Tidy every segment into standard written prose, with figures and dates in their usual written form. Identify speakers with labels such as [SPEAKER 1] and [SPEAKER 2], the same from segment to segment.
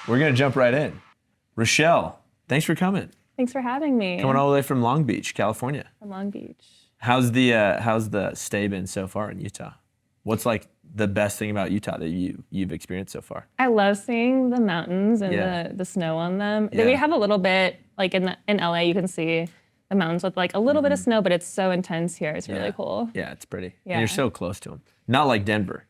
[SPEAKER 1] We're going to jump right in. Rochelle, thanks for coming.
[SPEAKER 2] Thanks for having me.
[SPEAKER 1] Coming all the way from Long Beach, California.
[SPEAKER 2] From Long Beach.
[SPEAKER 1] How's the stay been so far in Utah? What's like the best thing about Utah that you've experienced so far?
[SPEAKER 2] I love seeing the mountains and the snow on them.
[SPEAKER 1] Yeah.
[SPEAKER 2] We have a little bit, like in LA, you can see the mountains with like a little bit of snow, but it's so intense here. It's really cool.
[SPEAKER 1] Yeah, it's pretty.
[SPEAKER 2] Yeah.
[SPEAKER 1] And you're so close to them. Not like Denver.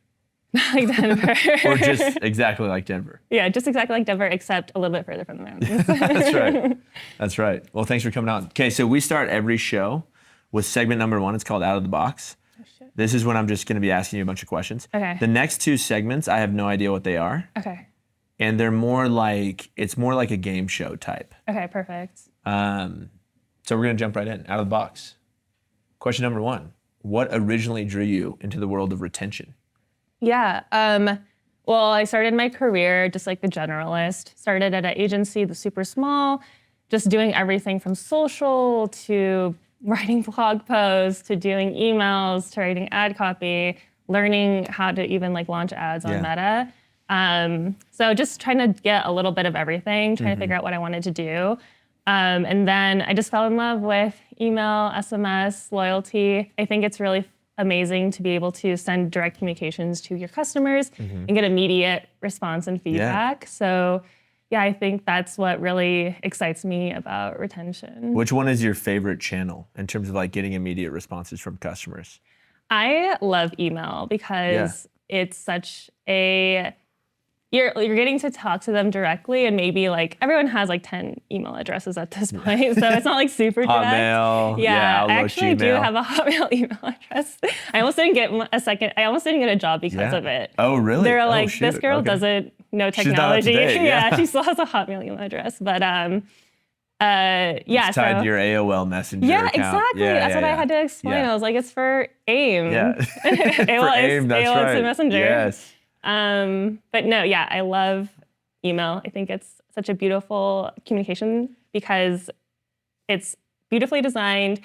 [SPEAKER 2] Like Denver.
[SPEAKER 1] Or just exactly like Denver.
[SPEAKER 2] Yeah, just exactly like Denver, except a little bit further from the mountains.
[SPEAKER 1] That's right. That's right. Well, thanks for coming on. Okay, so we start every show with segment number 1. It's called Out of the Box.
[SPEAKER 2] Oh, shit.
[SPEAKER 1] This is when I'm just going to be asking you a bunch of questions.
[SPEAKER 2] Okay.
[SPEAKER 1] The next 2 segments, I have no idea what they are.
[SPEAKER 2] Okay.
[SPEAKER 1] And they're more like a game show type.
[SPEAKER 2] Okay, perfect.
[SPEAKER 1] So we're going to jump right in, out of the box. Question number 1. What originally drew you into the world of retention?
[SPEAKER 2] Yeah. Well, I started my career just like the generalist. Started at an agency, the super small, just doing everything from social to writing blog posts to doing emails to writing ad copy, learning how to even like launch ads on Meta. So just trying to get a little bit of everything, trying to figure out what I wanted to do. And then I just fell in love with email, SMS, loyalty. I think it's really amazing to be able to send direct communications to your customers and get immediate response and feedback. So yeah, I think that's what really excites me about retention.
[SPEAKER 1] Which one is your favorite channel in terms of like getting immediate responses from customers?
[SPEAKER 2] I love email because it's such a, you're getting to talk to them directly, and maybe like everyone has like 10 email addresses at this point, so it's not like super direct.
[SPEAKER 1] Hotmail,
[SPEAKER 2] Yeah,
[SPEAKER 1] Outlook,
[SPEAKER 2] I actually
[SPEAKER 1] Gmail.
[SPEAKER 2] do have a Hotmail email address. I almost didn't get I almost didn't get a job because of it.
[SPEAKER 1] Oh, really?
[SPEAKER 2] They were
[SPEAKER 1] Oh,
[SPEAKER 2] like,
[SPEAKER 1] shoot.
[SPEAKER 2] this girl
[SPEAKER 1] Okay.
[SPEAKER 2] doesn't know
[SPEAKER 1] She's not up to
[SPEAKER 2] technology.
[SPEAKER 1] date, yeah.
[SPEAKER 2] She still has a Hotmail email address, but
[SPEAKER 1] It's tied to your AOL Messenger account.
[SPEAKER 2] Exactly. That's what I had to explain.
[SPEAKER 1] Yeah.
[SPEAKER 2] I was like, it's for AIM.
[SPEAKER 1] Yeah.
[SPEAKER 2] AOL
[SPEAKER 1] For AIM, that's
[SPEAKER 2] AOL
[SPEAKER 1] right.
[SPEAKER 2] Instant Messenger.
[SPEAKER 1] Yes.
[SPEAKER 2] But no, yeah, I love email. I think it's such a beautiful communication because it's beautifully designed,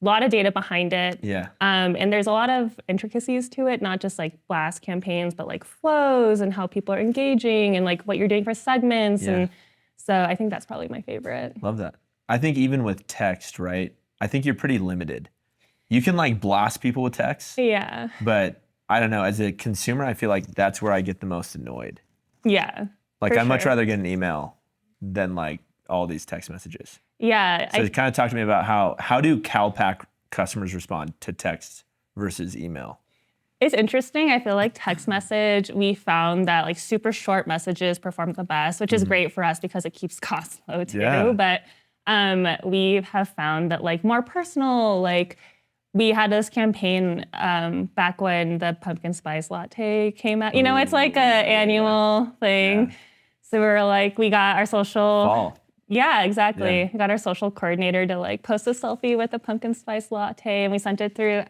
[SPEAKER 2] a lot of data behind it.
[SPEAKER 1] Yeah.
[SPEAKER 2] And there's a lot of intricacies to it, not just like blast campaigns, but like flows and how people are engaging and like what you're doing for segments.
[SPEAKER 1] Yeah.
[SPEAKER 2] And so I think that's probably my favorite.
[SPEAKER 1] Love that. I think even with text, right? I think you're pretty limited. You can like blast people with text,
[SPEAKER 2] Yeah.
[SPEAKER 1] but I don't know. As a consumer, I feel like that's where I get the most annoyed.
[SPEAKER 2] Yeah.
[SPEAKER 1] Like
[SPEAKER 2] for
[SPEAKER 1] I'd much
[SPEAKER 2] sure.
[SPEAKER 1] rather get an email than like all these text messages.
[SPEAKER 2] Yeah.
[SPEAKER 1] So kind of talk to me about how do CALPAK customers respond to text versus email?
[SPEAKER 2] It's interesting. I feel like text message, we found that like super short messages perform the best, which is great for us because it keeps costs low too.
[SPEAKER 1] Yeah.
[SPEAKER 2] But we have found that like more personal, like we had this campaign back when the pumpkin spice latte came out. You know, it's like an annual thing.
[SPEAKER 1] Yeah.
[SPEAKER 2] So we were like, we got our social.
[SPEAKER 1] Fall.
[SPEAKER 2] Yeah, exactly.
[SPEAKER 1] Yeah.
[SPEAKER 2] We got our social coordinator to like post a selfie with a pumpkin spice latte, and we sent it through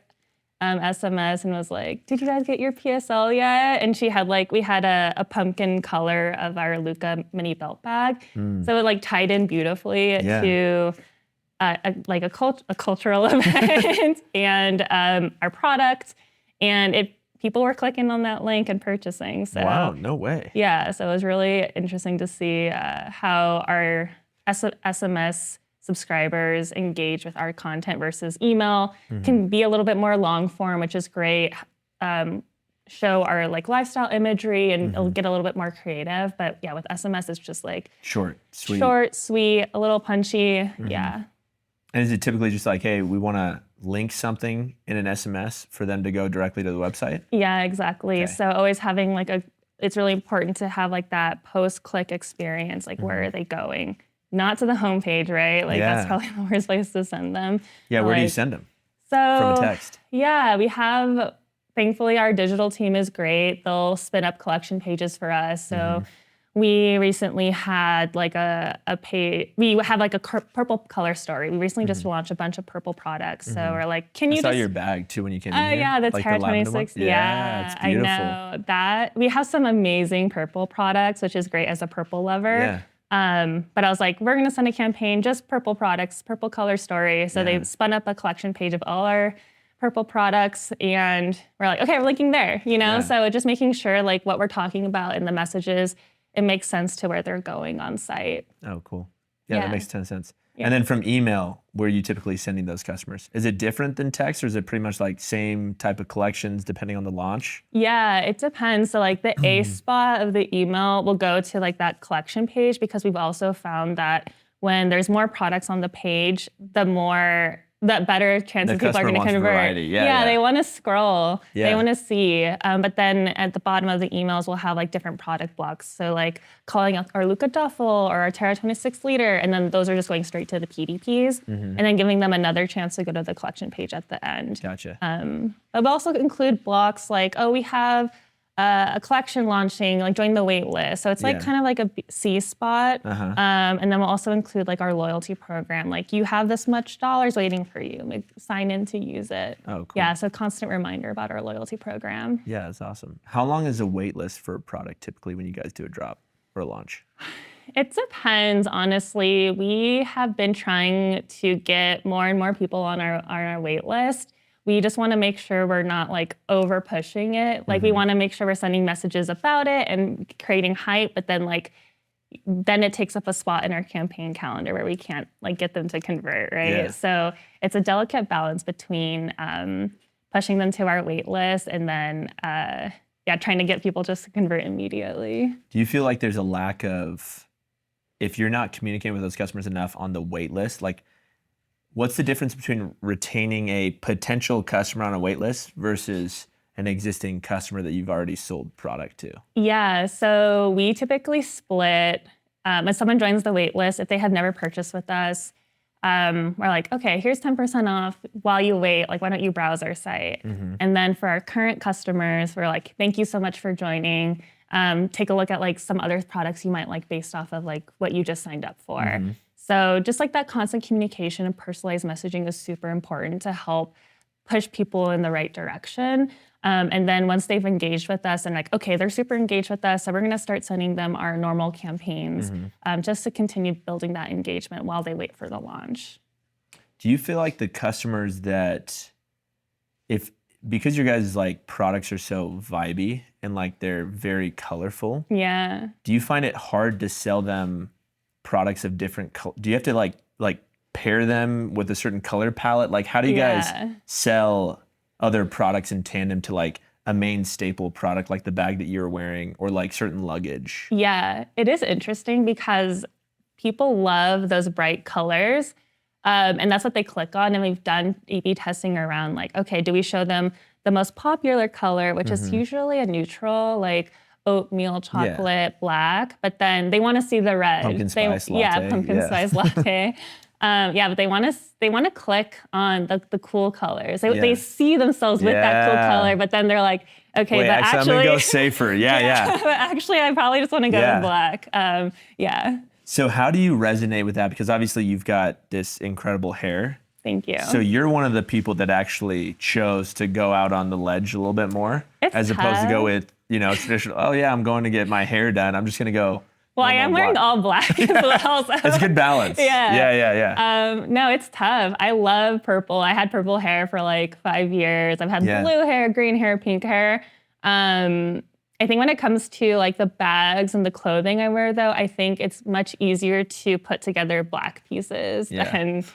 [SPEAKER 2] SMS and was like, did you guys get your PSL yet? And she had like, we had a pumpkin color of our Luca mini belt bag. So it like tied in beautifully to a cultural event and our product. And people were clicking on that link and purchasing. So
[SPEAKER 1] Wow, no way.
[SPEAKER 2] yeah, so it was really interesting to see how our SMS subscribers engage with our content versus email. Can be a little bit more long form, which is great. Show our like lifestyle imagery and it'll get a little bit more creative. But yeah, with SMS, it's just like
[SPEAKER 1] Short, sweet.
[SPEAKER 2] short, sweet, a little punchy. Yeah.
[SPEAKER 1] And is it typically just like, hey, we want to link something in an SMS for them to go directly to the website?
[SPEAKER 2] Yeah, exactly.
[SPEAKER 1] Okay.
[SPEAKER 2] So always having like it's really important to have like that post-click experience, like where are they going? Not to the homepage, right? Like that's probably the worst place to send them.
[SPEAKER 1] Yeah, where do you
[SPEAKER 2] Like,
[SPEAKER 1] send them?
[SPEAKER 2] So
[SPEAKER 1] From a text?
[SPEAKER 2] Yeah, we have, thankfully our digital team is great. They'll spin up collection pages for us. So we recently had like a page, we have like a purple color story. We recently just launched a bunch of purple products. So we're like, can you
[SPEAKER 1] I saw
[SPEAKER 2] just
[SPEAKER 1] your bag too when you came in
[SPEAKER 2] Oh
[SPEAKER 1] here.
[SPEAKER 2] yeah, the
[SPEAKER 1] like
[SPEAKER 2] Terra
[SPEAKER 1] lavender one?
[SPEAKER 2] 26.
[SPEAKER 1] Yeah,
[SPEAKER 2] Yeah,
[SPEAKER 1] it's beautiful.
[SPEAKER 2] I know that. We have some amazing purple products, which is great as a purple lover.
[SPEAKER 1] Yeah.
[SPEAKER 2] But I was like, we're gonna send a campaign, just purple products, purple color story. So they spun up a collection page of all our purple products, and we're like, okay, we're linking there, you know?
[SPEAKER 1] Yeah.
[SPEAKER 2] So just making sure like what we're talking about in the messages it makes sense to where they're going on site.
[SPEAKER 1] Oh, cool. Yeah, that makes a ton of sense.
[SPEAKER 2] Yeah.
[SPEAKER 1] And then from email, where are you typically sending those customers? Is it different than text, or is it pretty much like same type of collections depending on the launch?
[SPEAKER 2] Yeah, it depends. So like the A spot of the email will go to like that collection page, because we've also found that when there's more products on the page, the better chances people are going to convert.
[SPEAKER 1] Variety. Yeah,
[SPEAKER 2] they want to scroll.
[SPEAKER 1] Yeah.
[SPEAKER 2] They want to see. But then at the bottom of the emails, we'll have like different product blocks. So like calling out our Luca duffel or our Terra 26 liter, and then those are just going straight to the PDPs, and then giving them another chance to go to the collection page at the end.
[SPEAKER 1] Gotcha.
[SPEAKER 2] But we'll also include blocks like, oh, we have a collection launching, like join the wait list. So it's like kind of like a C spot. And then we'll also include like our loyalty program. Like you have this much dollars waiting for you. Like sign in to use it.
[SPEAKER 1] Oh, cool.
[SPEAKER 2] Yeah, so constant reminder about our loyalty program.
[SPEAKER 1] Yeah, that's awesome. How long is a wait list for a product typically when you guys do a drop or a launch?
[SPEAKER 2] It depends, honestly. We have been trying to get more and more people on our wait list. We just want to make sure we're not like over pushing it. Like we want to make sure we're sending messages about it and creating hype, but then it takes up a spot in our campaign calendar where we can't like get them to convert, right?
[SPEAKER 1] Yeah.
[SPEAKER 2] So it's a delicate balance between pushing them to our wait list and then trying to get people just to convert immediately.
[SPEAKER 1] Do you feel like there's a lack of, if you're not communicating with those customers enough on the wait list, like what's the difference between retaining a potential customer on a wait list versus an existing customer that you've already sold product to?
[SPEAKER 2] Yeah, so we typically split. If someone joins the wait list, if they have never purchased with us, we're like, okay, here's 10% off while you wait. Like, why don't you browse our site? And then for our current customers, we're like, thank you so much for joining. Take a look at like some other products you might like based off of like what you just signed up for. So just like that constant communication and personalized messaging is super important to help push people in the right direction. And then once they've engaged with us and like, okay, they're super engaged with us, so we're gonna start sending them our normal campaigns just to continue building that engagement while they wait for the launch.
[SPEAKER 1] Do you feel like the customers that, because your guys' like products are so vibey and like they're very colorful, do you find it hard to sell them products of different do you have to like pair them with a certain color palette? Like how do you guys sell other products in tandem to like a main staple product like the bag that you're wearing or like certain luggage?
[SPEAKER 2] Yeah, it is interesting because people love those bright colors. And that's what they click on. And we've done A/B testing around like, okay, do we show them the most popular color, which is usually a neutral, like oatmeal, chocolate, black, but then they want to see the red.
[SPEAKER 1] Pumpkin spice latte.
[SPEAKER 2] Yeah, pumpkin spice latte. But they want to click on the cool colors. They see themselves with that cool color, but then they're like, okay,
[SPEAKER 1] wait,
[SPEAKER 2] but actually,
[SPEAKER 1] I'm gonna go safer. But
[SPEAKER 2] actually, I probably just want to go with black.
[SPEAKER 1] So how do you resonate with that? Because obviously you've got this incredible hair.
[SPEAKER 2] Thank you.
[SPEAKER 1] So you're one of the people that actually chose to go out on the ledge a little bit more, as opposed to go with, traditional, oh yeah, I'm going to get my hair done. I'm just going to go.
[SPEAKER 2] Well, I am wearing all black as well. So.
[SPEAKER 1] It's a good balance.
[SPEAKER 2] Yeah. No, it's tough. I love purple. I had purple hair for like 5 years. I've had blue hair, green hair, pink hair. I think when it comes to like the bags and the clothing I wear though, I think it's much easier to put together black pieces than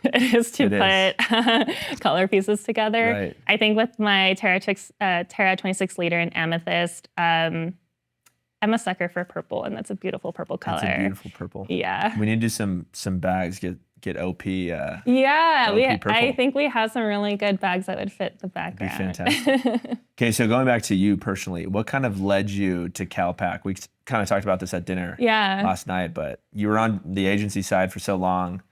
[SPEAKER 2] it is to put color pieces together.
[SPEAKER 1] Right.
[SPEAKER 2] I think with my Terra 26 liter and amethyst, I'm a sucker for purple, and that's a beautiful purple color.
[SPEAKER 1] It's a beautiful purple.
[SPEAKER 2] Yeah.
[SPEAKER 1] We need to do some bags, get OP.
[SPEAKER 2] Yeah,
[SPEAKER 1] OP purple.
[SPEAKER 2] I think we have some really good bags that would fit the background.
[SPEAKER 1] That'd be fantastic. Okay, so going back to you personally, what kind of led you to CALPAK? We kind of talked about this at dinner last night, but you were on the agency side for so long.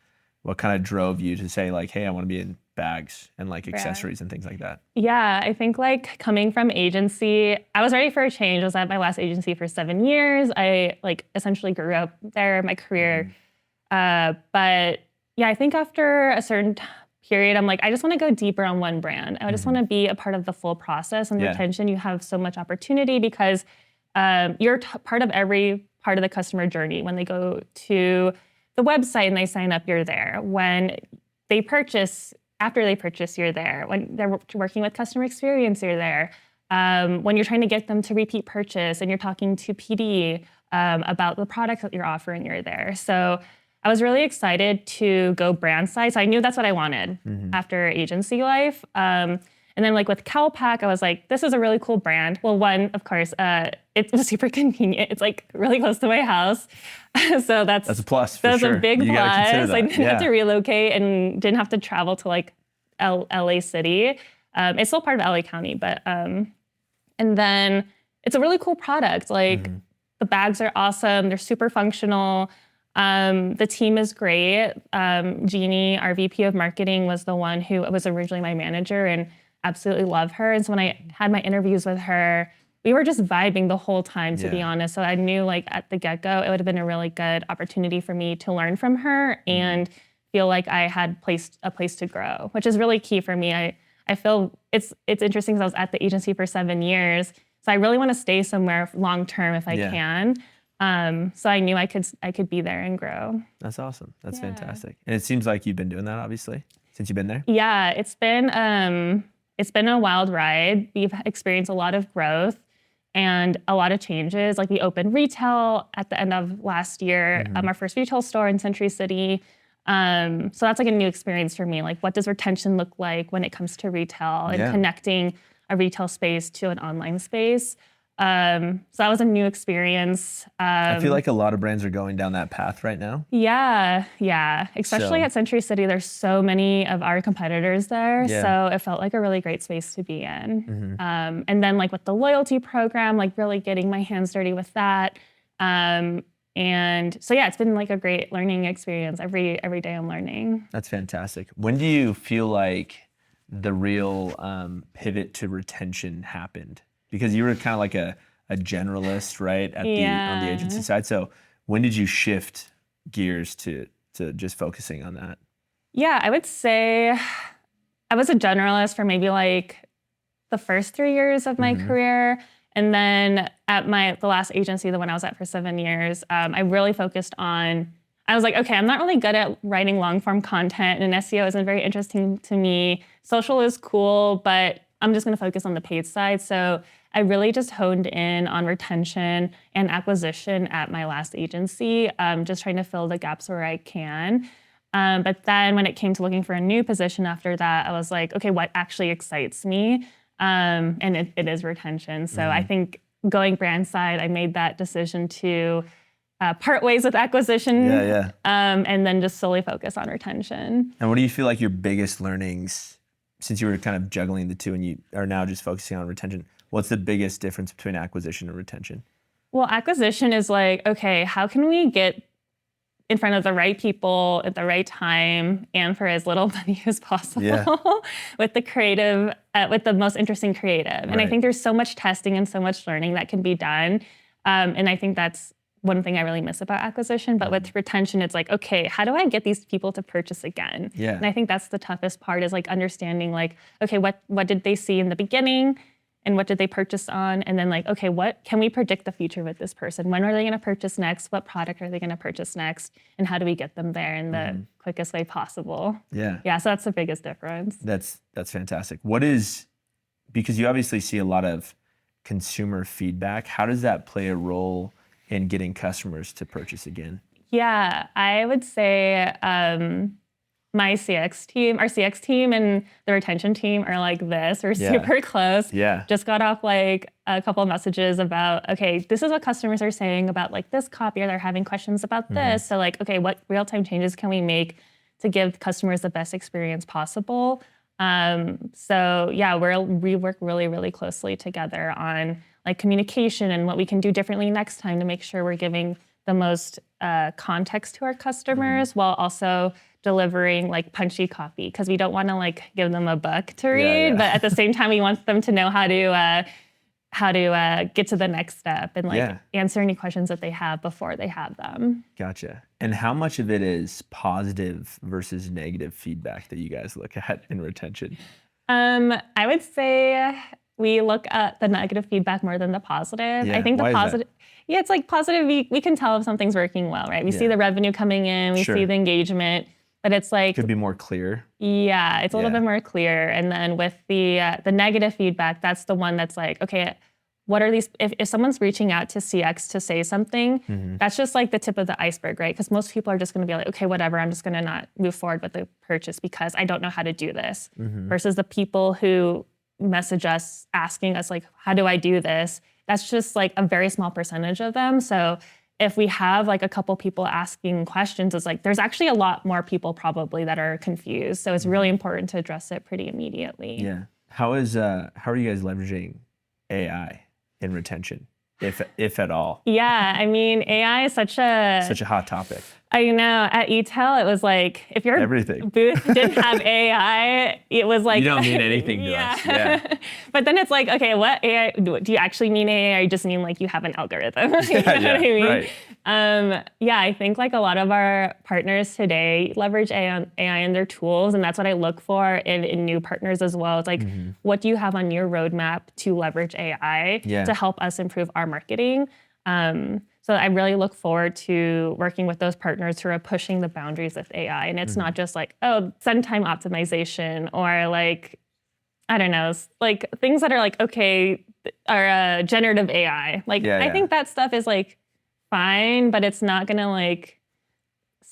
[SPEAKER 1] What kind of drove you to say like, hey, I want to be in bags and like accessories and things like that? Yeah,
[SPEAKER 2] I think like coming from agency, I was ready for a change. I was at my last agency for 7 years. I like essentially grew up there, my career. But yeah, I think after a certain period, I'm like, I just want to go deeper on one brand. I just want to be a part of the full process. And retention, you have so much opportunity because you're part of every part of the customer journey. When they go to the website and they sign up, you're there. When they purchase, after they purchase, you're there. When they're working with customer experience, you're there. When you're trying to get them to repeat purchase and you're talking to PD, about the products that you're offering you're there. So I was really excited to go brand side. So I knew that's what I wanted after agency life. And then like with CALPAK, I was like, this is a really cool brand. Well, one, of course, it's super convenient. It's like really close to my house. So that's
[SPEAKER 1] a plus for
[SPEAKER 2] that's
[SPEAKER 1] sure.
[SPEAKER 2] a big
[SPEAKER 1] You gotta consider
[SPEAKER 2] plus.
[SPEAKER 1] that.
[SPEAKER 2] I didn't have to relocate and didn't have to travel to like LA City. It's still part of LA County, but and then it's a really cool product. Like the bags are awesome. They're super functional. The team is great. Jeannie, our VP of marketing, was the one who was originally my manager, and absolutely love her. And so when I had my interviews with her, we were just vibing the whole time, to be honest. So I knew like at the get-go, it would have been a really good opportunity for me to learn from her and feel like I had a place to grow, which is really key for me. I feel it's interesting because I was at the agency for 7 years. So I really want to stay somewhere long-term if I can. So I knew I could be there and grow.
[SPEAKER 1] That's awesome. That's fantastic. And it seems like you've been doing that, obviously, since you've been there.
[SPEAKER 2] Yeah, it's been a wild ride. We've experienced a lot of growth and a lot of changes. Like we opened retail at the end of last year, our first retail store in Century City. So that's like a new experience for me. Like what does retention look like when it comes to retail and connecting a retail space to an online space? So that was a new experience.
[SPEAKER 1] I feel like a lot of brands are going down that path right now.
[SPEAKER 2] Yeah. Especially at Century City, there's so many of our competitors there. So it felt like a really great space to be in. And then like with the loyalty program, like really getting my hands dirty with that. And so it's been like a great learning experience. Every day I'm learning.
[SPEAKER 1] That's fantastic. When do you feel like the real pivot to retention happened? Because you were kind of like a generalist, right, on the agency side. So when did you shift gears to just focusing on that?
[SPEAKER 2] Yeah, I would say I was a generalist for maybe like the first 3 years of my career. And then at the last agency, the one I was at for 7 years, I really focused on, I was like, okay, I'm not really good at writing long form content, and SEO isn't very interesting to me. Social is cool, but I'm just gonna focus on the paid side. So I really just honed in on retention and acquisition at my last agency, just trying to fill the gaps where I can. But then when it came to looking for a new position after that, I was like, okay, what actually excites me? And it is retention. So I think going brand side, I made that decision to part ways with acquisition and then just solely focus on retention.
[SPEAKER 1] And what do you feel like your biggest learnings, since you were kind of juggling the two and you are now just focusing on retention, what's the biggest difference between acquisition and retention?
[SPEAKER 2] Well, acquisition is like, okay, how can we get in front of the right people at the right time and for as little money as possible with the creative, with the most interesting creative. And I think there's so much testing and so much learning that can be done. And I think that's one thing I really miss about acquisition. But with retention, it's like, okay, how do I get these people to purchase again? And I think that's the toughest part, is like understanding like, okay, what did they see in the beginning? And what did they purchase on? And then like, okay, what can we predict the future with this person? When are they gonna purchase next? What product are they gonna purchase next? And how do we get them there in the quickest way possible? So that's the biggest difference.
[SPEAKER 1] That's fantastic. Because you obviously see a lot of consumer feedback, how does that play a role in getting customers to purchase again?
[SPEAKER 2] Yeah, I would say our CX team and the retention team are like this. We're super close. Just got off like a couple of messages about, okay, this is what customers are saying about like this copy, or they're having questions about this. So like, okay, what real-time changes can we make to give customers the best experience possible? So yeah, we work really, really closely together on like communication and what we can do differently next time to make sure we're giving the most context to our customers while also delivering like punchy copy, because we don't want to like give them a book to read, but at the same time we want them to know how to get to the next step and like answer any questions that they have before they have them.
[SPEAKER 1] Gotcha. And how much of it is positive versus negative feedback that you guys look at in retention?
[SPEAKER 2] I would say we look at the negative feedback more than the positive. I think the positive, it's like positive, we can tell if something's working well, right? We see the revenue coming in, we see the engagement, but it's like,
[SPEAKER 1] could be more clear.
[SPEAKER 2] Yeah, it's a little bit more clear. And then with the negative feedback, that's the one that's like, okay, what are these, if someone's reaching out to CX to say something, that's just like the tip of the iceberg, right? Because most people are just gonna be like, okay, whatever, I'm just gonna not move forward with the purchase because I don't know how to do this. Versus the people who message us asking us like, how do I do this? That's just like a very small percentage of them. So if we have like a couple people asking questions, it's like, there's actually a lot more people probably that are confused. So it's really important to address it pretty immediately.
[SPEAKER 1] Yeah. How are you guys leveraging AI in retention, if at all?
[SPEAKER 2] Yeah, I mean, AI is such a
[SPEAKER 1] hot topic.
[SPEAKER 2] I know. At eTail, it was like, if your
[SPEAKER 1] everything
[SPEAKER 2] booth didn't have AI, it was like...
[SPEAKER 1] You don't mean anything to us. Yeah.
[SPEAKER 2] But then it's like, okay, what AI, do you actually mean AI or you just mean like you have an algorithm? You know what I mean?
[SPEAKER 1] Right.
[SPEAKER 2] Yeah, I think like a lot of our partners today leverage AI in their tools, and that's what I look for in new partners as well. It's like, what do you have on your roadmap to leverage AI to help us improve our marketing? So I really look forward to working with those partners who are pushing the boundaries with AI. And it's not just like, oh, send time optimization or like, I don't know, like things that are like, okay, are generative AI. Like, I think that stuff is like fine, but it's not gonna like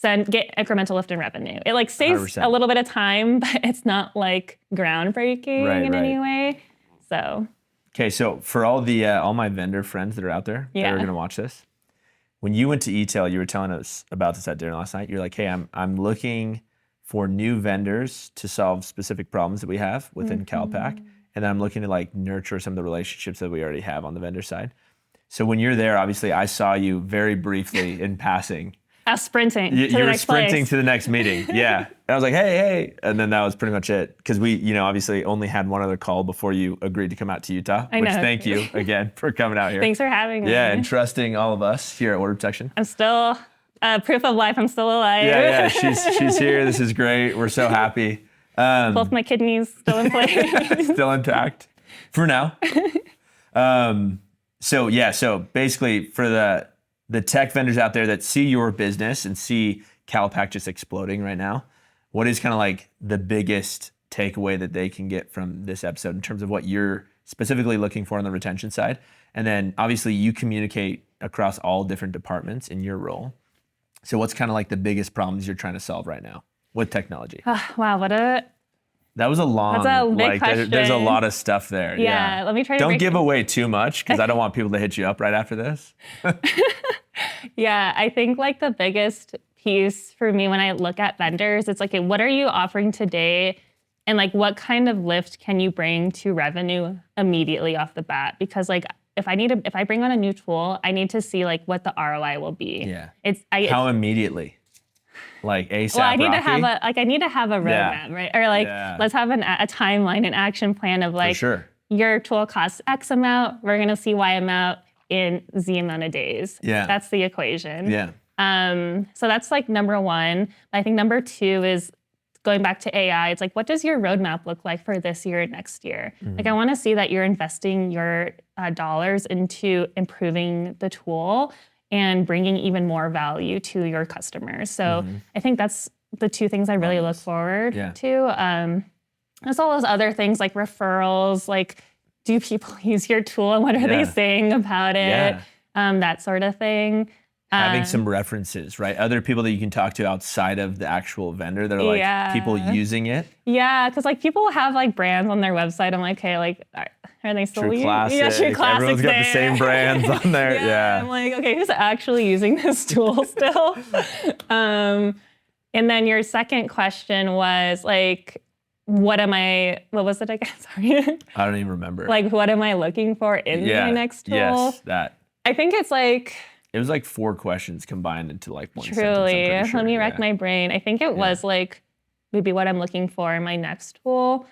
[SPEAKER 2] get incremental lift in revenue. It like saves 100%. A little bit of time, but it's not like groundbreaking in any way. So.
[SPEAKER 1] Okay, so for all my vendor friends that are out there that are gonna watch this, when you went to eTail, you were telling us about this at dinner last night. You're like, hey, I'm looking for new vendors to solve specific problems that we have within CALPAK. And then I'm looking to like nurture some of the relationships that we already have on the vendor side. So when you're there, obviously I saw you very briefly in passing.
[SPEAKER 2] I was sprinting
[SPEAKER 1] you were sprinting to the next meeting. Yeah. And I was like, hey. And then that was pretty much it. Because we, obviously only had one other call before you agreed to come out to Utah. Which thank you again for coming out here.
[SPEAKER 2] Thanks for having me.
[SPEAKER 1] Yeah, and trusting all of us here at Order Protection.
[SPEAKER 2] I'm still, proof of life, I'm still alive.
[SPEAKER 1] Yeah, she's here. This is great. We're so happy.
[SPEAKER 2] Both my kidneys still in place.
[SPEAKER 1] Still intact for now. So basically for the tech vendors out there that see your business and see CALPAK just exploding right now, what is kind of like the biggest takeaway that they can get from this episode in terms of what you're specifically looking for on the retention side? And then obviously you communicate across all different departments in your role. So what's kind of like the biggest problems you're trying to solve right now with technology?
[SPEAKER 2] Wow,
[SPEAKER 1] that was
[SPEAKER 2] that's a big question.
[SPEAKER 1] There's a lot of stuff there.
[SPEAKER 2] Yeah, let me try to
[SPEAKER 1] Don't give away too much because I don't want people to hit you up right after this.
[SPEAKER 2] Yeah, I think like the biggest piece for me when I look at vendors, it's like, what are you offering today? And like, what kind of lift can you bring to revenue immediately off the bat? Because like, if I bring on a new tool, I need to see like what the ROI will be.
[SPEAKER 1] Yeah. How immediately? Like ASAP.
[SPEAKER 2] Well, I need to have a roadmap, right? Or like, let's have a timeline, an action plan of like, your tool costs X amount. We're gonna see Y amount in Z amount of days.
[SPEAKER 1] Yeah,
[SPEAKER 2] that's the equation.
[SPEAKER 1] Yeah.
[SPEAKER 2] So that's like number one. I think number two is going back to AI. It's like, what does your roadmap look like for this year and next year? Like, I want to see that you're investing your dollars into improving the tool and bringing even more value to your customers. So I think that's the two things I really look forward to. There's all those other things like referrals, like do people use your tool and what are they saying about it? That sort of thing.
[SPEAKER 1] Having some references, right? Other people that you can talk to outside of the actual vendor that are like people using it.
[SPEAKER 2] Yeah, because like people have like brands on their website. I'm like, hey, like, are they still using?
[SPEAKER 1] Yeah,
[SPEAKER 2] True Classic.
[SPEAKER 1] Everyone's got the same brands on there. Yeah.
[SPEAKER 2] I'm like, okay, who's actually using this tool still? And then your second question was like, what was it again? Sorry.
[SPEAKER 1] I don't even remember.
[SPEAKER 2] Like, what am I looking for in my next tool?
[SPEAKER 1] Yes, that.
[SPEAKER 2] I think it's like...
[SPEAKER 1] It was like 4 questions combined into like one sentence.
[SPEAKER 2] Truly. Let me rack my brain. I think it was like maybe what I'm looking for in my next tool.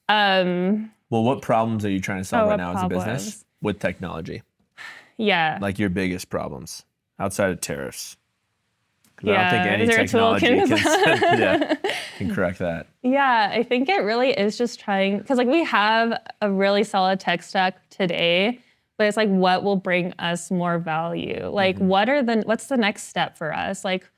[SPEAKER 1] Well, what problems are you trying to solve right now as a business with technology?
[SPEAKER 2] Yeah.
[SPEAKER 1] Like your biggest problems outside of tariffs. I don't think any technology can correct that.
[SPEAKER 2] Yeah, I think it really is just trying, because like we have a really solid tech stack today, but it's like, what will bring us more value? Like, what's the next step for us? Like,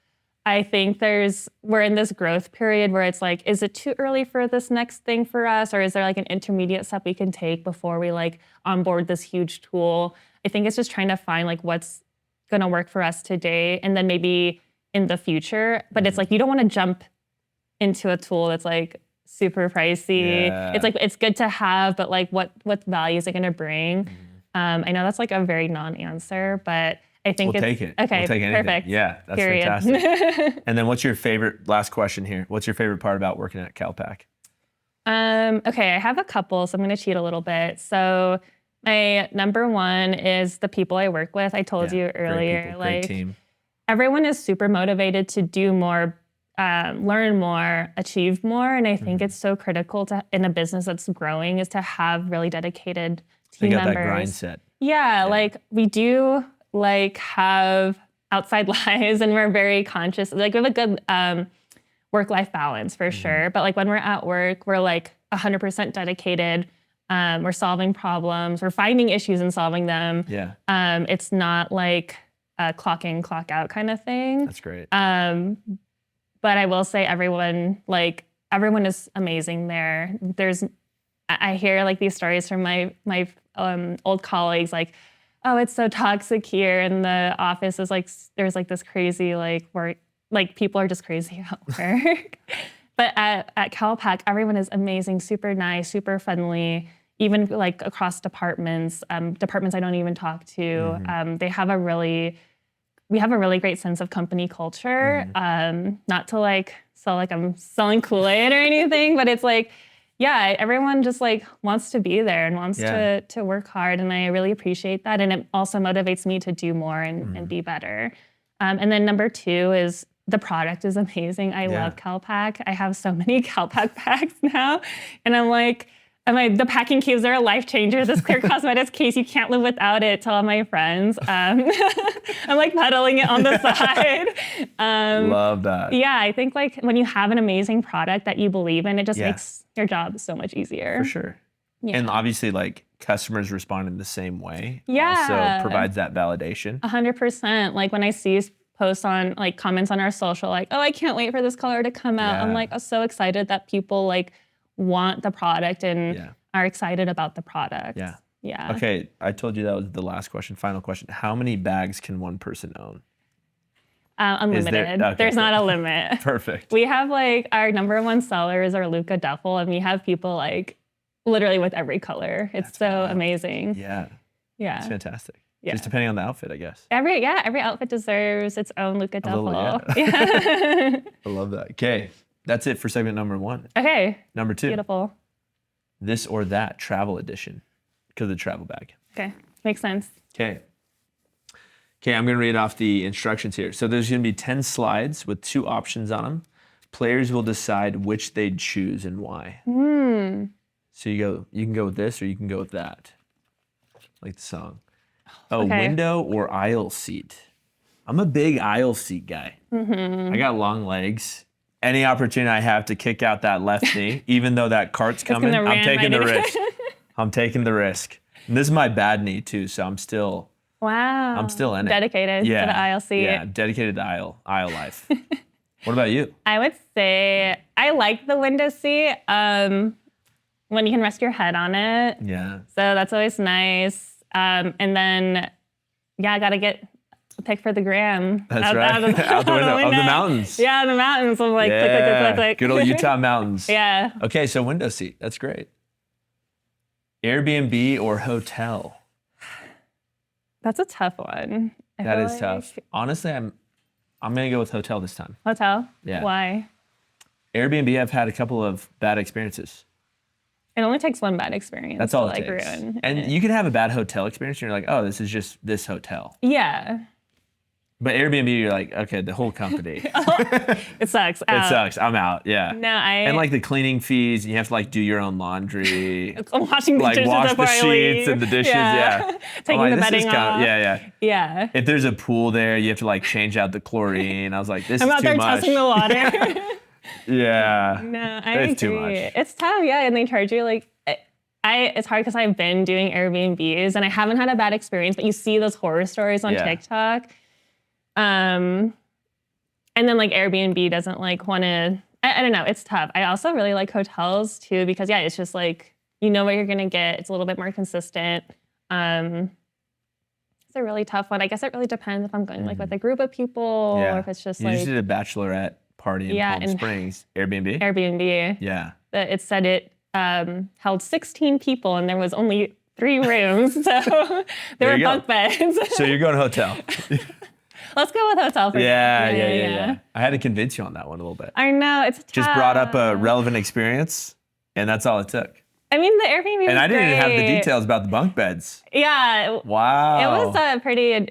[SPEAKER 2] I think we're in this growth period where it's like, is it too early for this next thing for us? Or is there like an intermediate step we can take before we like onboard this huge tool? I think it's just trying to find like what's gonna work for us today and then maybe in the future. But it's like, you don't wanna jump into a tool that's like super pricey. Yeah. It's like, it's good to have, but like what value is it gonna bring? I know that's like a very non-answer, but I think
[SPEAKER 1] we'll take it.
[SPEAKER 2] Okay,
[SPEAKER 1] we'll take anything.
[SPEAKER 2] Perfect.
[SPEAKER 1] Yeah, that's fantastic. And then what's your favorite, last question here, what's your favorite part about working at CALPAK?
[SPEAKER 2] Okay, I have a couple, so I'm gonna cheat a little bit. So my number one is the people I work with. I told you earlier,
[SPEAKER 1] great people, great team.
[SPEAKER 2] Everyone is super motivated to do more, learn more, achieve more. And I think it's so critical to in a business that's growing is to have really dedicated team members.
[SPEAKER 1] That grind set.
[SPEAKER 2] Yeah, like we do like have outside lives and we're very conscious. Like we have a good work-life balance for sure. But like when we're at work, we're like 100% dedicated. We're solving problems. We're finding issues and solving them.
[SPEAKER 1] Yeah.
[SPEAKER 2] It's not like a clock in, clock out kind of thing.
[SPEAKER 1] That's great.
[SPEAKER 2] But I will say everyone is amazing there. I hear like these stories from my old colleagues like, oh, it's so toxic here in the office. Is like there's like this crazy like work, like people are just crazy at work. But at CALPAK, everyone is amazing, super nice, super friendly, even like across departments, departments I don't even talk to. We have a really great sense of company culture. Not to like sell like I'm selling Kool-Aid or anything, but it's like, yeah, everyone just like wants to be there and wants to work hard. And I really appreciate that. And it also motivates me to do more and be better. And then number two is the product is amazing. I love CALPAK. I have so many CALPAK bags now. And I'm like, the packing cubes are a life changer. This clear cosmetics case, you can't live without it, to all my friends. I'm like peddling it on the side.
[SPEAKER 1] Love that.
[SPEAKER 2] Yeah, I think like when you have an amazing product that you believe in, it just makes your job so much easier.
[SPEAKER 1] For sure. Yeah. And obviously like customers respond in the same way.
[SPEAKER 2] Yeah.
[SPEAKER 1] Also provides that validation.
[SPEAKER 2] 100%. Like when I see posts on like comments on our social, like, oh, I can't wait for this color to come out. I'm like, I'm so excited that people like want the product and are excited about the product.
[SPEAKER 1] Yeah.
[SPEAKER 2] Yeah.
[SPEAKER 1] Okay, I told you that was the last question, final question. How many bags can one person own?
[SPEAKER 2] Unlimited. There's not a limit.
[SPEAKER 1] Perfect.
[SPEAKER 2] We have like our number one seller is our Luca duffel, and we have people like literally with every color. It's so amazing.
[SPEAKER 1] Yeah.
[SPEAKER 2] Yeah.
[SPEAKER 1] It's fantastic.
[SPEAKER 2] Yeah.
[SPEAKER 1] Just depending on the outfit, I guess.
[SPEAKER 2] Every outfit deserves its own Luca duffel.
[SPEAKER 1] I love that. Okay. That's it for segment number one.
[SPEAKER 2] Okay.
[SPEAKER 1] Number two.
[SPEAKER 2] Beautiful.
[SPEAKER 1] This or that travel edition because of the travel bag.
[SPEAKER 2] Okay. Makes sense.
[SPEAKER 1] Okay. Okay, I'm going to read off the instructions here. So there's going to be 10 slides with 2 options on them. Players will decide which they'd choose and why. So you can go with this or you can go with that. Like the song. Window or aisle seat. I'm a big aisle seat guy. I got long legs. Any opportunity I have to kick out that left knee, even though that cart's coming, I'm taking the risk. I'm taking the risk. And this is my bad knee too, so I'm still in it.
[SPEAKER 2] Dedicated to the aisle seat.
[SPEAKER 1] Yeah, dedicated to aisle life. What about you?
[SPEAKER 2] I would say I like the window seat when you can rest your head on it.
[SPEAKER 1] Yeah.
[SPEAKER 2] So that's always nice. And then, I got to get a pic for the gram.
[SPEAKER 1] That's right. Out the window of the mountains.
[SPEAKER 2] Yeah, the mountains. I'm like, click.
[SPEAKER 1] Good old Utah mountains.
[SPEAKER 2] Yeah.
[SPEAKER 1] Okay, so window seat. That's great. Airbnb or hotel?
[SPEAKER 2] That's a tough one.
[SPEAKER 1] That is tough. Honestly, I'm gonna go with hotel this time.
[SPEAKER 2] Hotel?
[SPEAKER 1] Yeah.
[SPEAKER 2] Why?
[SPEAKER 1] Airbnb, I've had a couple of bad experiences.
[SPEAKER 2] It only takes one bad experience.
[SPEAKER 1] That's all
[SPEAKER 2] to,
[SPEAKER 1] it takes.
[SPEAKER 2] Ruin
[SPEAKER 1] and
[SPEAKER 2] it.
[SPEAKER 1] You can have a bad hotel experience and you're like, oh, this is just this hotel.
[SPEAKER 2] Yeah.
[SPEAKER 1] But Airbnb, you're like, okay, the whole company.
[SPEAKER 2] It sucks.
[SPEAKER 1] It sucks. I'm out. Yeah.
[SPEAKER 2] No,
[SPEAKER 1] and like the cleaning fees, you have to like do your own laundry.
[SPEAKER 2] I'm washing the dishes
[SPEAKER 1] wash
[SPEAKER 2] before
[SPEAKER 1] the
[SPEAKER 2] I
[SPEAKER 1] sheets
[SPEAKER 2] leave.
[SPEAKER 1] and the dishes. Yeah.
[SPEAKER 2] Taking the bedding off.
[SPEAKER 1] Yeah. If there's a pool there, you have to like change out the chlorine. I was like, this is too much.
[SPEAKER 2] I'm out there testing the water.
[SPEAKER 1] Yeah.
[SPEAKER 2] No, I agree.
[SPEAKER 1] It's too much.
[SPEAKER 2] It's tough, and they charge you like. It's hard because I've been doing Airbnbs and I haven't had a bad experience, but you see those horror stories on TikTok. And then like Airbnb doesn't like want to, I don't know, it's tough. I also really like hotels too, because yeah, it's just like, you know what you're going to get. It's a little bit more consistent. It's a really tough one. I guess it really depends if I'm going like with a group of people or if it's just
[SPEAKER 1] you just did a bachelorette party in Palm Springs. Airbnb?
[SPEAKER 2] Airbnb.
[SPEAKER 1] Yeah.
[SPEAKER 2] It said it held 16 people and there was only 3 rooms. So there were bunk beds.
[SPEAKER 1] So you're going to hotel.
[SPEAKER 2] Let's go with hotel for
[SPEAKER 1] yeah. I had to convince you on that one a little bit.
[SPEAKER 2] I know, it's tough.
[SPEAKER 1] Just brought up a relevant experience, and that's all it took.
[SPEAKER 2] I mean, the Airbnb
[SPEAKER 1] and I didn't
[SPEAKER 2] even
[SPEAKER 1] have the details about the bunk beds.
[SPEAKER 2] Yeah.
[SPEAKER 1] Wow.
[SPEAKER 2] It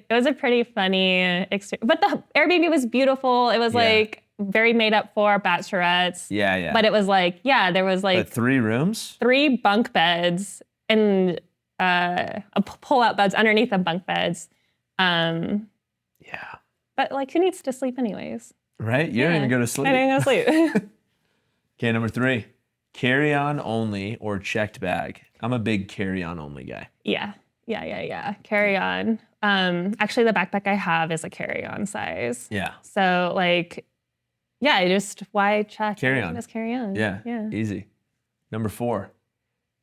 [SPEAKER 2] was a pretty funny experience. But the Airbnb was beautiful. It was like very made up for bachelorettes.
[SPEAKER 1] Yeah.
[SPEAKER 2] But it was like, there was like
[SPEAKER 1] 3 rooms,
[SPEAKER 2] 3 bunk beds, and pull-out beds underneath the bunk beds.
[SPEAKER 1] Yeah.
[SPEAKER 2] But like, who needs to sleep anyways?
[SPEAKER 1] Right? You don't even go to sleep.
[SPEAKER 2] I didn't go to sleep.
[SPEAKER 1] Okay, number 3. Carry-on only or checked bag? I'm a big carry-on only guy.
[SPEAKER 2] Yeah. Carry-on. Actually, the backpack I have is a carry-on size.
[SPEAKER 1] Yeah.
[SPEAKER 2] So like, why check?
[SPEAKER 1] Carry-on.
[SPEAKER 2] Just carry on.
[SPEAKER 1] Yeah. Easy. Number 4.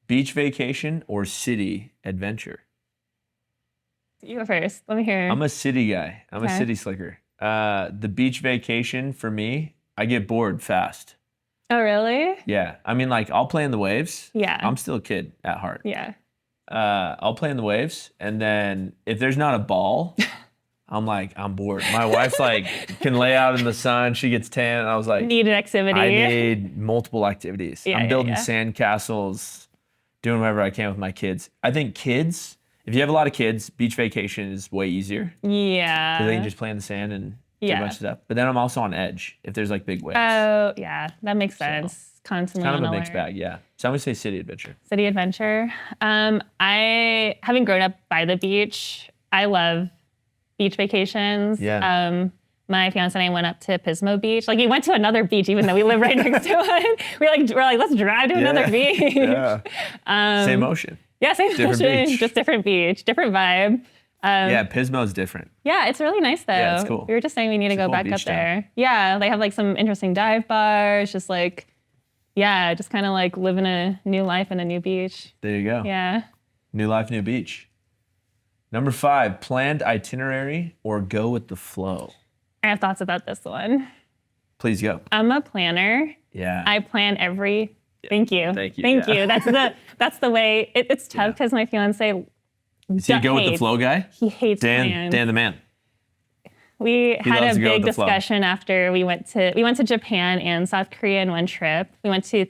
[SPEAKER 1] Beach vacation or city adventure?
[SPEAKER 2] You go first. Let me hear.
[SPEAKER 1] I'm a city guy. I'm a city slicker. The beach vacation for me, I get bored fast.
[SPEAKER 2] Oh, really?
[SPEAKER 1] Yeah. I mean, like, I'll play in the waves.
[SPEAKER 2] Yeah.
[SPEAKER 1] I'm still a kid at heart.
[SPEAKER 2] Yeah.
[SPEAKER 1] I'll play in the waves, and then if there's not a ball, I'm like, I'm bored. My wife's like, can lay out in the sun. She gets tan. And I was like,
[SPEAKER 2] need an activity.
[SPEAKER 1] I need multiple activities. I'm building sand castles, doing whatever I can with my kids. I think kids, if you have a lot of kids, beach vacation is way easier.
[SPEAKER 2] Yeah.
[SPEAKER 1] Because they can just play in the sand and do a bunch of stuff. But then I'm also on edge if there's like big waves.
[SPEAKER 2] Oh, yeah. That makes sense. So, constantly
[SPEAKER 1] kind of a mixed bag, yeah. So I'm going to say city adventure.
[SPEAKER 2] City adventure. Having grown up by the beach, I love beach vacations.
[SPEAKER 1] Yeah.
[SPEAKER 2] My fiance and I went up to Pismo Beach. Like, we went to another beach, even though we live right next to one. We're like, let's drive to another beach.
[SPEAKER 1] Yeah. Same ocean.
[SPEAKER 2] Yeah, same ocean, just different beach, different vibe.
[SPEAKER 1] Yeah, Pismo's different.
[SPEAKER 2] Yeah, it's really nice though.
[SPEAKER 1] Yeah, it's cool.
[SPEAKER 2] We were just saying we need to go back up there. Yeah, they have like some interesting dive bars, just like, just kind of like living a new life in a new beach.
[SPEAKER 1] There you go.
[SPEAKER 2] Yeah.
[SPEAKER 1] New life, new beach. Number 5, planned itinerary or go with the flow?
[SPEAKER 2] I have thoughts about this one.
[SPEAKER 1] Please go.
[SPEAKER 2] I'm a planner.
[SPEAKER 1] Yeah.
[SPEAKER 2] I plan every. Thank you.
[SPEAKER 1] Thank you.
[SPEAKER 2] Thank you. That's the way. It's tough because my fiance.
[SPEAKER 1] Is he a go with the flow guy?
[SPEAKER 2] He hates plans.
[SPEAKER 1] Dan the man.
[SPEAKER 2] We had a big discussion after we went to Japan and South Korea in one trip. We went to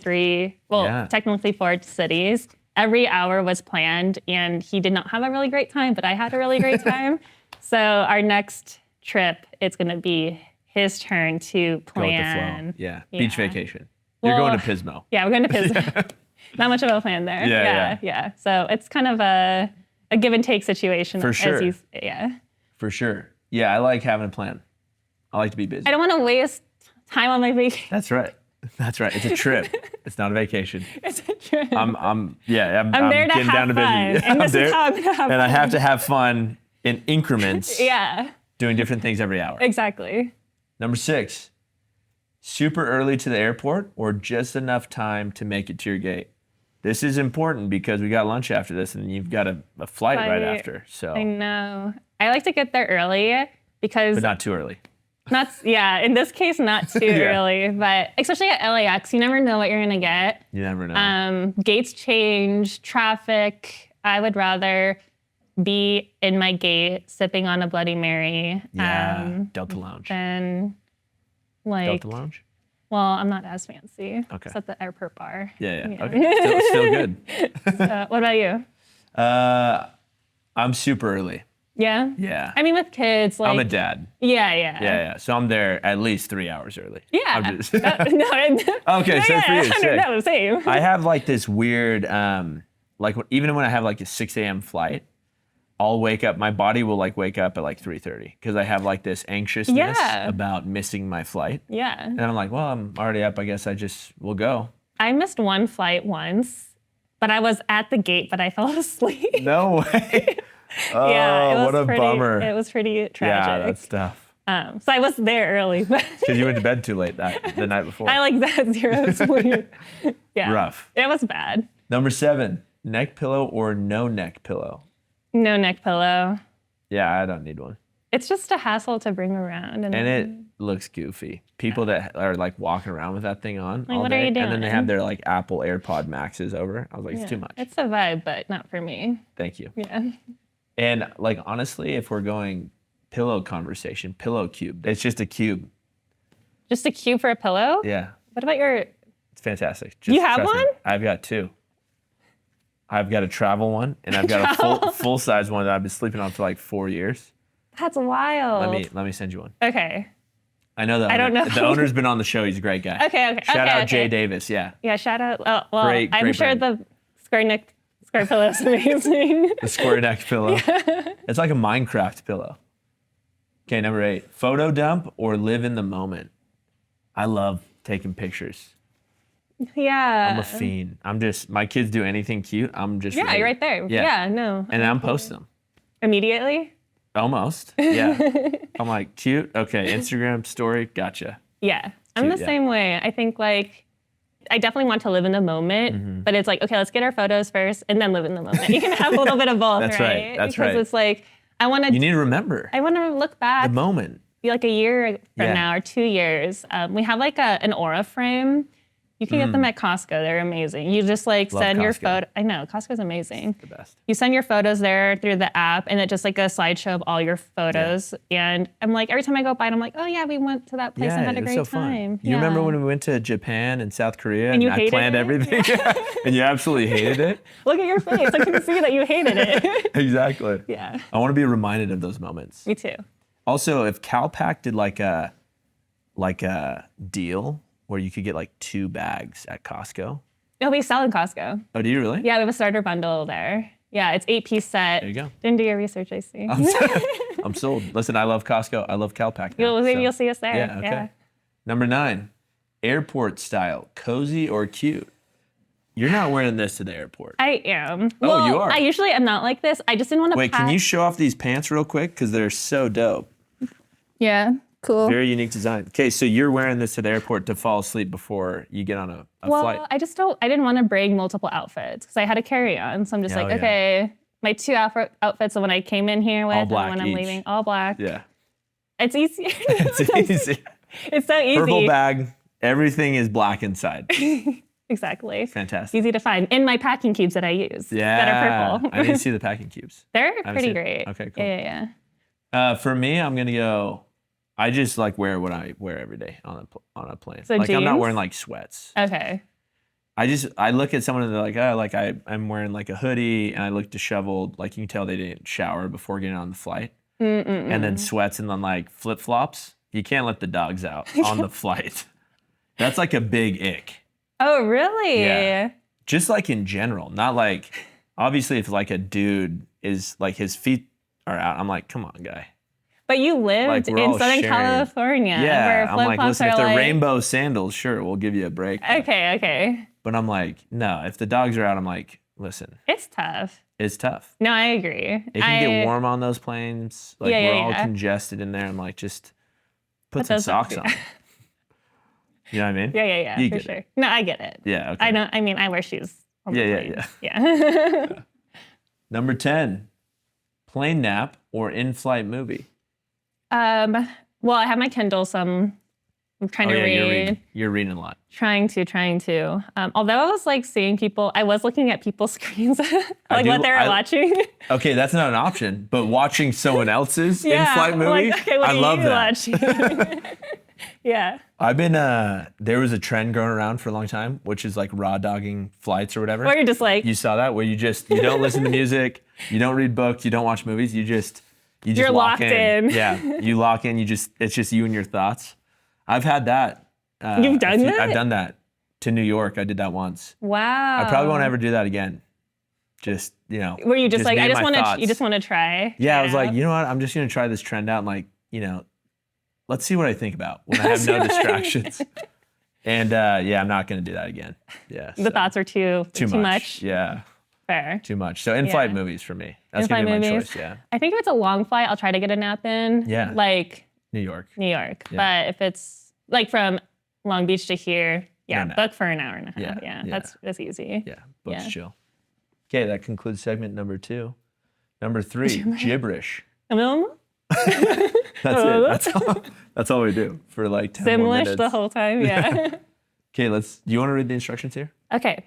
[SPEAKER 2] technically 4 cities. Every hour was planned, and he did not have a really great time, but I had a really great time. So our next trip, it's going to be his turn to plan.
[SPEAKER 1] Go with the flow. Yeah. Beach vacation. You're going to Pismo.
[SPEAKER 2] Yeah, we're going to Pismo. Not much of a plan there. Yeah. So it's kind of a give and take situation.
[SPEAKER 1] For sure.
[SPEAKER 2] Yeah.
[SPEAKER 1] For sure. Yeah, I like having a plan. I like to be busy.
[SPEAKER 2] I don't want to waste time on my vacation.
[SPEAKER 1] That's right. It's a trip. It's not a vacation.
[SPEAKER 2] It's a trip.
[SPEAKER 1] I'm there
[SPEAKER 2] to have fun. And this is how I'm going to have fun.
[SPEAKER 1] And I have to have fun in increments.
[SPEAKER 2] Yeah.
[SPEAKER 1] Doing different things every hour.
[SPEAKER 2] Exactly.
[SPEAKER 1] Number 6, super early to the airport or just enough time to make it to your gate? This is important because we got lunch after this and you've got a flight right after. So
[SPEAKER 2] I know. I like to get there early because...
[SPEAKER 1] But not too early.
[SPEAKER 2] In this case, not too early. But especially at LAX, you never know what you're going to get.
[SPEAKER 1] You never know.
[SPEAKER 2] Gates change, traffic. I would rather be in my gate sipping on a Bloody Mary.
[SPEAKER 1] Delta Lounge.
[SPEAKER 2] Than like...
[SPEAKER 1] Delta Lounge?
[SPEAKER 2] Well, I'm not as fancy.
[SPEAKER 1] Okay.
[SPEAKER 2] It's at the airport bar.
[SPEAKER 1] Yeah. Okay. Still good.
[SPEAKER 2] What about you?
[SPEAKER 1] I'm super early.
[SPEAKER 2] Yeah?
[SPEAKER 1] Yeah.
[SPEAKER 2] I mean, with kids, like...
[SPEAKER 1] I'm a dad.
[SPEAKER 2] Yeah.
[SPEAKER 1] So I'm there at least 3 hours early.
[SPEAKER 2] Yeah.
[SPEAKER 1] Okay, so for you, sick.
[SPEAKER 2] No, same.
[SPEAKER 1] I have like this weird, even when I have like a 6 a.m. flight, I'll wake up, my body will like wake up at like 3:30 because I have like this anxiousness about missing my flight.
[SPEAKER 2] Yeah.
[SPEAKER 1] And I'm like, well, I'm already up. I guess will go.
[SPEAKER 2] I missed one flight once, but I was at the gate, but I fell asleep.
[SPEAKER 1] No way. Oh,
[SPEAKER 2] It was
[SPEAKER 1] what a bummer.
[SPEAKER 2] It was pretty tragic.
[SPEAKER 1] Yeah, that's tough.
[SPEAKER 2] So I was there early.
[SPEAKER 1] Because you went to bed too late the night before.
[SPEAKER 2] I like that 0 sleep. Yeah.
[SPEAKER 1] Rough.
[SPEAKER 2] It was bad.
[SPEAKER 1] Number 7, neck pillow or no neck pillow?
[SPEAKER 2] No neck pillow.
[SPEAKER 1] Yeah, I don't need one.
[SPEAKER 2] It's just a hassle to bring around.
[SPEAKER 1] And it looks goofy. People that are like walking around with that thing on all
[SPEAKER 2] what
[SPEAKER 1] day.
[SPEAKER 2] are you doing?
[SPEAKER 1] And then they have their like Apple AirPod Maxes over. I was like, it's too much.
[SPEAKER 2] It's a vibe, but not for me.
[SPEAKER 1] Thank you.
[SPEAKER 2] Yeah.
[SPEAKER 1] And like, honestly, if we're going pillow conversation, pillow cube. It's just a cube.
[SPEAKER 2] Just a cube for a pillow?
[SPEAKER 1] Yeah.
[SPEAKER 2] What about your...
[SPEAKER 1] It's fantastic. Just
[SPEAKER 2] you have one?
[SPEAKER 1] I've got 2. I've got a travel one, and I've got a full-size one that I've been sleeping on for like 4 years.
[SPEAKER 2] That's wild.
[SPEAKER 1] Let me send you one.
[SPEAKER 2] Okay.
[SPEAKER 1] I know that. I don't know. The owner's been on the show. He's a great guy.
[SPEAKER 2] Okay.
[SPEAKER 1] Shout out Jay Davis. Yeah.
[SPEAKER 2] Yeah. Shout out. Oh, well,
[SPEAKER 1] great
[SPEAKER 2] I'm sure
[SPEAKER 1] brand.
[SPEAKER 2] the square pillow is amazing.
[SPEAKER 1] The square neck pillow. Yeah. It's like a Minecraft pillow. Okay, number 8. Photo dump or live in the moment. I love taking pictures.
[SPEAKER 2] Yeah.
[SPEAKER 1] I'm a fiend. My kids do anything cute. I'm just.
[SPEAKER 2] Yeah,
[SPEAKER 1] ready.
[SPEAKER 2] you're right there. Yeah, no.
[SPEAKER 1] And I'm posting them.
[SPEAKER 2] Immediately?
[SPEAKER 1] Almost. Yeah. I'm like, cute. Okay, Instagram story. Gotcha.
[SPEAKER 2] Yeah. I'm the same way. I think like, I definitely want to live in the moment, but it's like, okay, let's get our photos first and then live in the moment. You can have a little bit of both,
[SPEAKER 1] That's right. That's
[SPEAKER 2] because it's like, you
[SPEAKER 1] need to remember.
[SPEAKER 2] I want to look back.
[SPEAKER 1] The moment.
[SPEAKER 2] Like a year from now or 2 years. We have like an aura frame. You can get them at Costco. They're amazing. You just like
[SPEAKER 1] Love
[SPEAKER 2] send
[SPEAKER 1] Costco.
[SPEAKER 2] your photo. I know, Costco's amazing.
[SPEAKER 1] The best.
[SPEAKER 2] You send your photos there through the app and it's just like a slideshow of all your photos. Yeah. And I'm like, every time I go by, I'm like, oh yeah, we went to that place and had a great time.
[SPEAKER 1] You remember when we went to Japan and South Korea
[SPEAKER 2] and
[SPEAKER 1] I planned everything? And you absolutely hated it?
[SPEAKER 2] Look at your face. I can see that you hated it.
[SPEAKER 1] Exactly.
[SPEAKER 2] Yeah.
[SPEAKER 1] I want to be reminded of those moments.
[SPEAKER 2] Me too.
[SPEAKER 1] Also, if CALPAK did like a deal where you could get like 2 bags at Costco.
[SPEAKER 2] No, we sell in Costco.
[SPEAKER 1] Oh, do you really?
[SPEAKER 2] Yeah, we have a starter bundle there. Yeah, it's 8-piece set.
[SPEAKER 1] There you go.
[SPEAKER 2] Didn't do your research, I see.
[SPEAKER 1] I'm sold. Listen, I love Costco. I love CALPAK now.
[SPEAKER 2] Maybe you'll see us there.
[SPEAKER 1] Yeah, okay. Yeah. Number 9, airport style, cozy or cute? You're not wearing this to the airport.
[SPEAKER 2] I am.
[SPEAKER 1] Oh,
[SPEAKER 2] well,
[SPEAKER 1] you are?
[SPEAKER 2] I usually am not like this. I just didn't want to
[SPEAKER 1] Wait, can you show off these pants real quick? Because they're so dope.
[SPEAKER 2] Yeah, cool.
[SPEAKER 1] Very unique design. Okay, so you're wearing this to the airport to fall asleep before you get on a flight.
[SPEAKER 2] Well, I didn't want to bring multiple outfits because I had a carry-on. So I'm just okay, my 2 outfits, the one I came in here with
[SPEAKER 1] all
[SPEAKER 2] and the
[SPEAKER 1] black
[SPEAKER 2] one I'm
[SPEAKER 1] each.
[SPEAKER 2] leaving, all black.
[SPEAKER 1] Yeah.
[SPEAKER 2] It's easy.
[SPEAKER 1] It's easy.
[SPEAKER 2] It's so easy.
[SPEAKER 1] Purple bag, everything is black inside.
[SPEAKER 2] Exactly.
[SPEAKER 1] Fantastic.
[SPEAKER 2] Easy to find. In my packing cubes that I use.
[SPEAKER 1] Yeah.
[SPEAKER 2] That are purple.
[SPEAKER 1] I didn't see the packing cubes.
[SPEAKER 2] They're pretty great.
[SPEAKER 1] Okay, cool.
[SPEAKER 2] Yeah.
[SPEAKER 1] For me, I'm going to go, I just like wear what I wear every day on a plane.
[SPEAKER 2] So
[SPEAKER 1] like
[SPEAKER 2] jeans?
[SPEAKER 1] I'm not wearing like sweats.
[SPEAKER 2] Okay.
[SPEAKER 1] I look at someone and they're like, oh, like I'm wearing like a hoodie and I look disheveled. Like you can tell they didn't shower before getting on the flight. And then sweats and then like flip-flops. You can't let the dogs out on the flight. That's like a big ick.
[SPEAKER 2] Oh, really?
[SPEAKER 1] Yeah. Just like in general, not like, obviously if like a dude is like his feet are out, I'm like, come on, guy.
[SPEAKER 2] But you lived in Southern California.
[SPEAKER 1] Yeah,
[SPEAKER 2] where
[SPEAKER 1] I'm like, listen, if they're
[SPEAKER 2] like...
[SPEAKER 1] rainbow sandals, sure, we'll give you a break.
[SPEAKER 2] Okay.
[SPEAKER 1] But I'm like, no, if the dogs are out, I'm like, listen.
[SPEAKER 2] It's tough.
[SPEAKER 1] It's tough.
[SPEAKER 2] No, I agree.
[SPEAKER 1] It can get warm on those planes. Like we're all congested in there. I'm like, just put some socks on. You know what I mean?
[SPEAKER 2] Yeah,
[SPEAKER 1] you
[SPEAKER 2] for sure. It. No, I get it.
[SPEAKER 1] Yeah, okay.
[SPEAKER 2] I wear shoes on the plane.
[SPEAKER 1] Yeah. Number 10, plane nap or in-flight movie?
[SPEAKER 2] Well, I have my Kindle, so I'm trying to read.
[SPEAKER 1] You're reading a lot.
[SPEAKER 2] Trying to. Although I was like seeing people, I was looking at people's screens, like what they were watching.
[SPEAKER 1] Okay, that's not an option, but watching someone else's in-flight movie,
[SPEAKER 2] like, okay, what
[SPEAKER 1] I love that.
[SPEAKER 2] Watching? Yeah.
[SPEAKER 1] I've been, there was a trend going around for a long time, which is like raw dogging flights or whatever.
[SPEAKER 2] Or you're just like.
[SPEAKER 1] You saw that? Where you don't listen to music, you don't read books, you don't watch movies, you're
[SPEAKER 2] locked in.
[SPEAKER 1] Yeah, you lock in, it's just you and your thoughts. I've had that.
[SPEAKER 2] You've done that?
[SPEAKER 1] I've done that. To New York, I did that once.
[SPEAKER 2] Wow.
[SPEAKER 1] I probably won't ever do that again. Just,
[SPEAKER 2] Were you just like, you just want to try?
[SPEAKER 1] Yeah, I was like, you know what? I'm just going to try this trend out and like, let's see what I think about when I have no distractions. And I'm not going to do that again. Yeah.
[SPEAKER 2] The thoughts are too much.
[SPEAKER 1] Yeah.
[SPEAKER 2] Fair.
[SPEAKER 1] Too much. So in-flight movies for me. That's going to be my choice, yeah.
[SPEAKER 2] I think if it's a long flight, I'll try to get a nap in.
[SPEAKER 1] Yeah.
[SPEAKER 2] Like
[SPEAKER 1] New York.
[SPEAKER 2] New York. Yeah. But if it's like from Long Beach to here, book for an hour and a half. Yeah. That's easy.
[SPEAKER 1] Yeah, book's chill. Okay, that concludes segment number 2. Number 3, gibberish. That's it. That's all we do for like 10 more minutes.
[SPEAKER 2] Simlish the whole time, yeah.
[SPEAKER 1] Okay, do you want to read the instructions here?
[SPEAKER 2] Okay.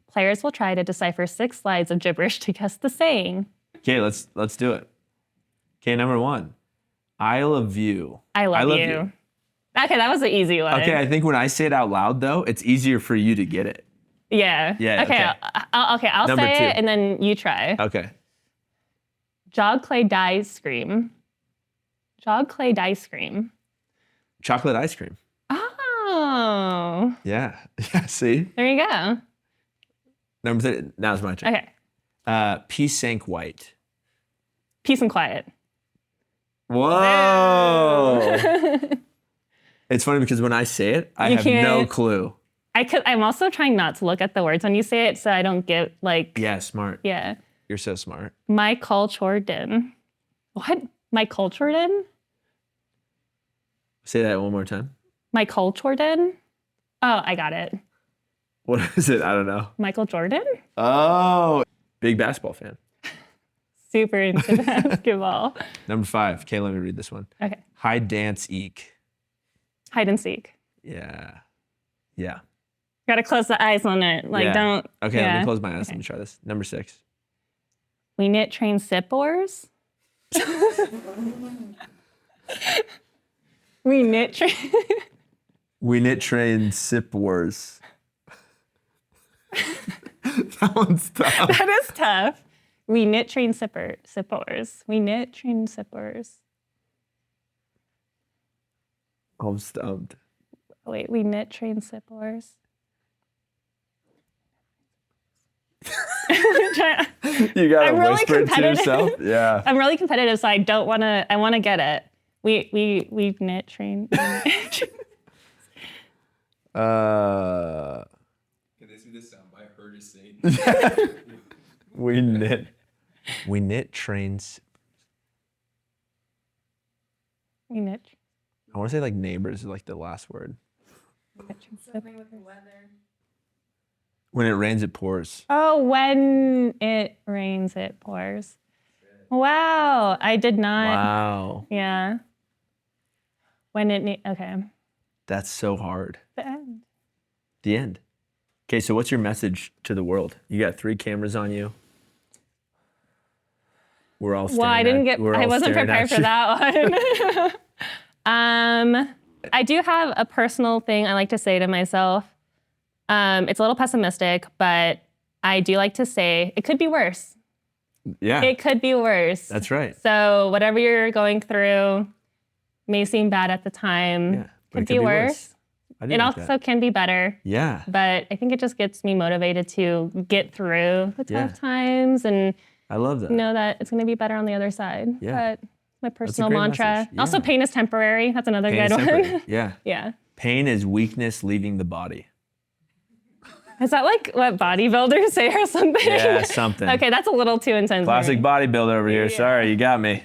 [SPEAKER 2] Players will try to decipher 6 slides of gibberish to guess the saying.
[SPEAKER 1] Okay, let's do it. Okay, number 1. I love you.
[SPEAKER 2] I love you. Okay, that was an easy one.
[SPEAKER 1] Okay, I think when I say it out loud though, it's easier for you to get it.
[SPEAKER 2] Yeah.
[SPEAKER 1] Yeah.
[SPEAKER 2] Okay. I'll
[SPEAKER 1] number
[SPEAKER 2] say
[SPEAKER 1] 2.
[SPEAKER 2] it and then you try.
[SPEAKER 1] Okay.
[SPEAKER 2] Jog, clay, die, scream. Jog, clay, die, scream.
[SPEAKER 1] Chocolate ice cream.
[SPEAKER 2] Oh.
[SPEAKER 1] Yeah. Yeah. See.
[SPEAKER 2] There you go.
[SPEAKER 1] Number 3. Now's my turn.
[SPEAKER 2] Okay.
[SPEAKER 1] Peace sank white.
[SPEAKER 2] Peace and quiet.
[SPEAKER 1] Whoa. It's funny because when I say it, I have no clue.
[SPEAKER 2] I'm also trying not to look at the words when you say it, so I don't get like.
[SPEAKER 1] Yeah, smart.
[SPEAKER 2] Yeah.
[SPEAKER 1] You're so smart.
[SPEAKER 2] My culturedin. What? My culturedin?
[SPEAKER 1] Say that one more time.
[SPEAKER 2] My culturedin? Oh, I got it.
[SPEAKER 1] What is it? I don't know.
[SPEAKER 2] Michael Jordan?
[SPEAKER 1] Oh, big basketball fan.
[SPEAKER 2] Super into basketball.
[SPEAKER 1] Number 5. Okay, let me read this one.
[SPEAKER 2] Okay.
[SPEAKER 1] Hide, dance, eek.
[SPEAKER 2] Hide and seek.
[SPEAKER 1] Yeah. Yeah.
[SPEAKER 2] Gotta close the eyes on it. Like, don't.
[SPEAKER 1] Okay, let me close my eyes. Okay. Let me try this. Number 6.
[SPEAKER 2] We knit, train, sip oars. We knit, train.
[SPEAKER 1] We knit, train, sip wars. That one's tough.
[SPEAKER 2] That is tough. We knit, train, sippers. We knit, train, sippers.
[SPEAKER 1] I'm stumped.
[SPEAKER 2] Wait, we knit, train, sippers.
[SPEAKER 1] You gotta whisper it to yourself. Yeah.
[SPEAKER 2] I'm really competitive, so I want to get it. We knit, train.
[SPEAKER 3] Can they see this soundbite? Her just saying.
[SPEAKER 1] We knit trains.
[SPEAKER 2] We knit.
[SPEAKER 1] I want to say like neighbors is like the last word.
[SPEAKER 4] Something with the weather.
[SPEAKER 1] When it rains, it pours.
[SPEAKER 2] Oh, when it rains, it pours. Wow, I did not.
[SPEAKER 1] Wow.
[SPEAKER 2] Yeah. When it okay.
[SPEAKER 1] That's so hard.
[SPEAKER 2] The end.
[SPEAKER 1] The end. Okay, so what's your message to the world? You got 3 cameras on you. We're all staring
[SPEAKER 2] I wasn't prepared for that one. I do have a personal thing I like to say to myself. It's a little pessimistic, but I do like to say it could be worse.
[SPEAKER 1] Yeah.
[SPEAKER 2] It could be worse.
[SPEAKER 1] That's right.
[SPEAKER 2] So whatever you're going through may seem bad at the time. Could be worse. It also can be better.
[SPEAKER 1] Yeah.
[SPEAKER 2] But I think it just gets me motivated to get through the tough times and
[SPEAKER 1] I love that.
[SPEAKER 2] Know that it's going to be better on the other side.
[SPEAKER 1] Yeah.
[SPEAKER 2] But my personal mantra. Yeah. Also, pain is temporary. That's another good one.
[SPEAKER 1] Yeah.
[SPEAKER 2] Yeah.
[SPEAKER 1] Pain is weakness leaving the body.
[SPEAKER 2] Is that like what bodybuilders say or something?
[SPEAKER 1] Yeah, something.
[SPEAKER 2] Okay, that's a little too intense.
[SPEAKER 1] Classic bodybuilder over here. Yeah. Sorry, you got me.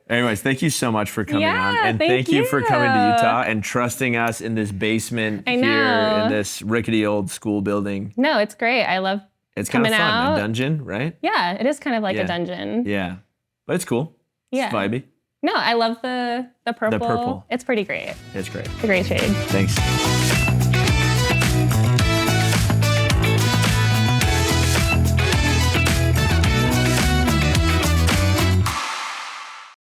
[SPEAKER 1] Anyways, thank you so much for coming on. And thank you for coming to Utah and trusting us in this basement here in this rickety old school building.
[SPEAKER 2] No, it's great. I love
[SPEAKER 1] It's kind of fun. A dungeon, right?
[SPEAKER 2] Yeah, it is kind of like a dungeon.
[SPEAKER 1] Yeah. But it's cool.
[SPEAKER 2] Yeah.
[SPEAKER 1] It's vibey.
[SPEAKER 2] No, I love the purple.
[SPEAKER 1] The purple.
[SPEAKER 2] It's pretty great.
[SPEAKER 1] It's great.
[SPEAKER 2] It's a great shade.
[SPEAKER 1] Thanks.